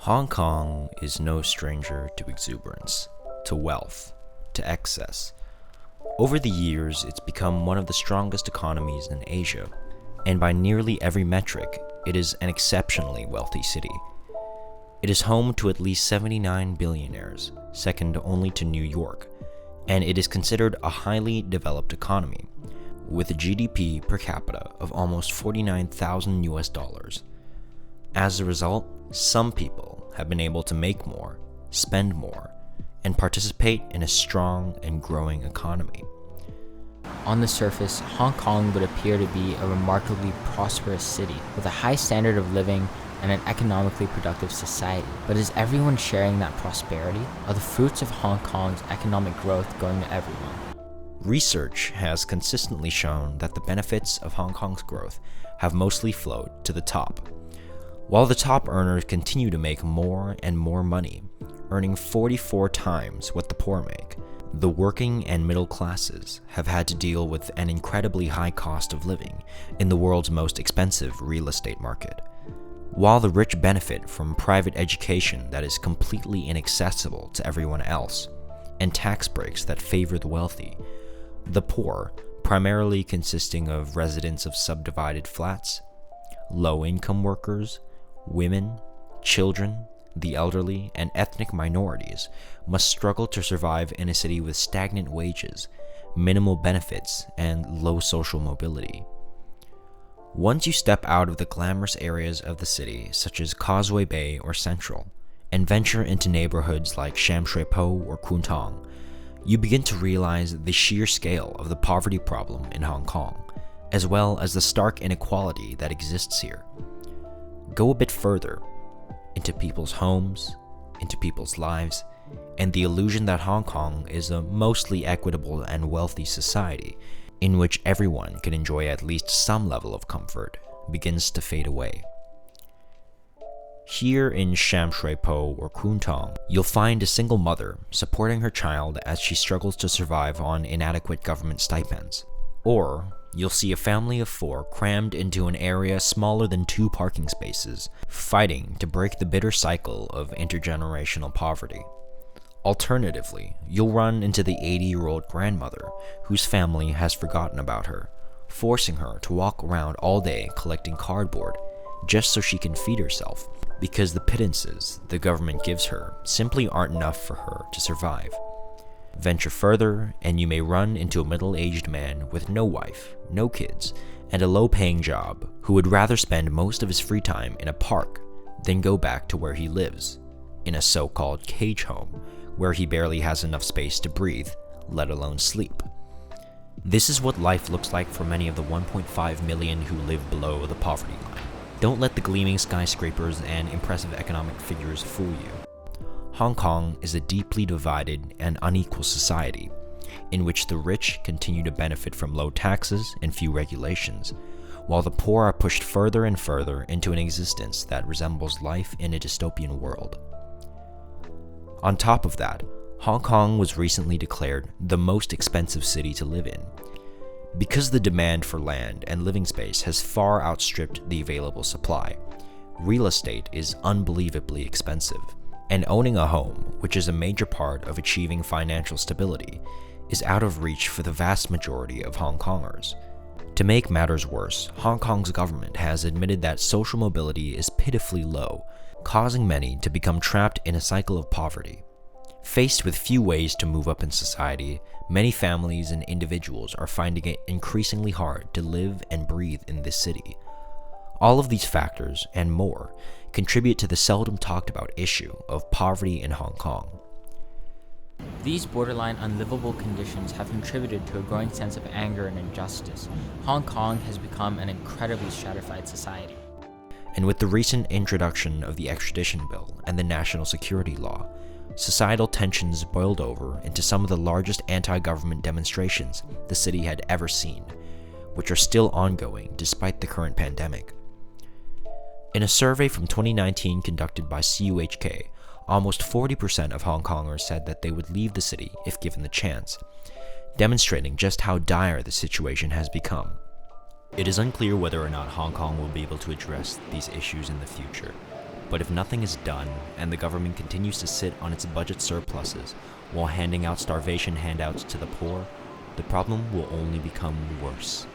Hong Kong is no stranger to exuberance, to wealth, to excess. Over the years, it's become one of the strongest economies in Asia, and by nearly every metric, it is an exceptionally wealthy city. It is home to at least 79 billionaires, second only to New York, and it is considered a highly developed economy, with a GDP per capita of almost $49,000. As a result, some people have been able to make more, spend more, and participate in a strong and growing economy. On the surface, Hong Kong would appear to be a remarkably prosperous city with a high standard of living and an economically productive society. But is everyone sharing that prosperity? Are the fruits of Hong Kong's economic growth going to everyone? Research has consistently shown that the benefits of Hong Kong's growth have mostly flowed to the top. While the top earners continue to make more and more money, earning 44 times what the poor make, the working and middle classes have had to deal with an incredibly high cost of living in the world's most expensive real estate market. While the rich benefit from private education that is completely inaccessible to everyone else, and tax breaks that favor the wealthy, the poor, primarily consisting of residents of subdivided flats, low-income workers, women, children, the elderly, and ethnic minorities must struggle to survive in a city with stagnant wages, minimal benefits, and low social mobility. Once you step out of the glamorous areas of the city, such as Causeway Bay or Central, and venture into neighborhoods like Sham Shui Po or Kwun Tong, you begin to realize the sheer scale of the poverty problem in Hong Kong, as well as the stark inequality that exists here. Go a bit further, into people's homes, into people's lives, and the illusion that Hong Kong is a mostly equitable and wealthy society in which everyone can enjoy at least some level of comfort begins to fade away. Here in Sham Shui Po or Kwun Tong, you'll find a single mother supporting her child as she struggles to survive on inadequate government stipends. Or you'll see a family of 4 crammed into an area smaller than 2 parking spaces, fighting to break the bitter cycle of intergenerational poverty. Alternatively, you'll run into the 80-year-old grandmother whose family has forgotten about her, forcing her to walk around all day collecting cardboard just so she can feed herself, because the pittances the government gives her simply aren't enough for her to survive. Venture further, and you may run into a middle-aged man with no wife, no kids, and a low-paying job who would rather spend most of his free time in a park than go back to where he lives, in a so-called cage home, where he barely has enough space to breathe, let alone sleep. This is what life looks like for many of the 1.5 million who live below the poverty line. Don't let the gleaming skyscrapers and impressive economic figures fool you. Hong Kong is a deeply divided and unequal society, in which the rich continue to benefit from low taxes and few regulations, while the poor are pushed further and further into an existence that resembles life in a dystopian world. On top of that, Hong Kong was recently declared the most expensive city to live in. Because the demand for land and living space has far outstripped the available supply, real estate is unbelievably expensive. And owning a home, which is a major part of achieving financial stability, is out of reach for the vast majority of Hong Kongers. To make matters worse, Hong Kong's government has admitted that social mobility is pitifully low, causing many to become trapped in a cycle of poverty. Faced with few ways to move up in society, many families and individuals are finding it increasingly hard to live and breathe in this city. All of these factors, and more, contribute to the seldom talked about issue of poverty in Hong Kong. These borderline unlivable conditions have contributed to a growing sense of anger and injustice. Hong Kong has become an incredibly stratified society. And with the recent introduction of the extradition bill and the national security law, societal tensions boiled over into some of the largest anti-government demonstrations the city had ever seen, which are still ongoing despite the current pandemic. In a survey from 2019 conducted by CUHK, almost 40% of Hong Kongers said that they would leave the city if given the chance, demonstrating just how dire the situation has become. It is unclear whether or not Hong Kong will be able to address these issues in the future, But if nothing is done, and the government continues to sit on its budget surpluses while handing out starvation handouts to the poor, the problem will only become worse.